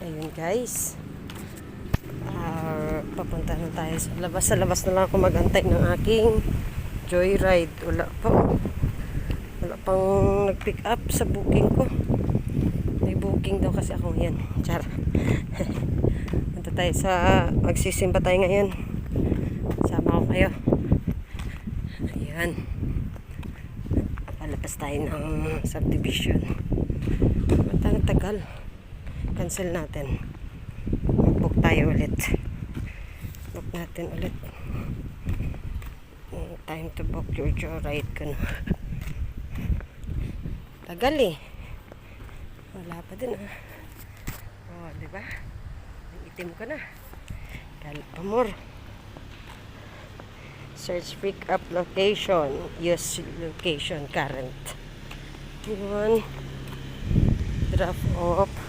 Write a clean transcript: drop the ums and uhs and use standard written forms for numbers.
Ayun guys. Papunta na tayo sa labas. Sa labas na lang ako mag-antay ng aking joyride. Wala pang nag-pick up sa booking ko. May booking daw kasi ako ngayon. Char. Punta tayo sa magsisimba tayo ngayon. Sama ko kayo. Ayan. Palabas tayo ng subdivision. Ang tagal. Cancel natin. Book tayo ulit. Book natin ulit. Time to book your joyride ko na. Tagal eh. Wala pa din ah. Oh, diba? Itim ko na. Kala pa more. Search pick up location. Use location current. Yun. Drop off.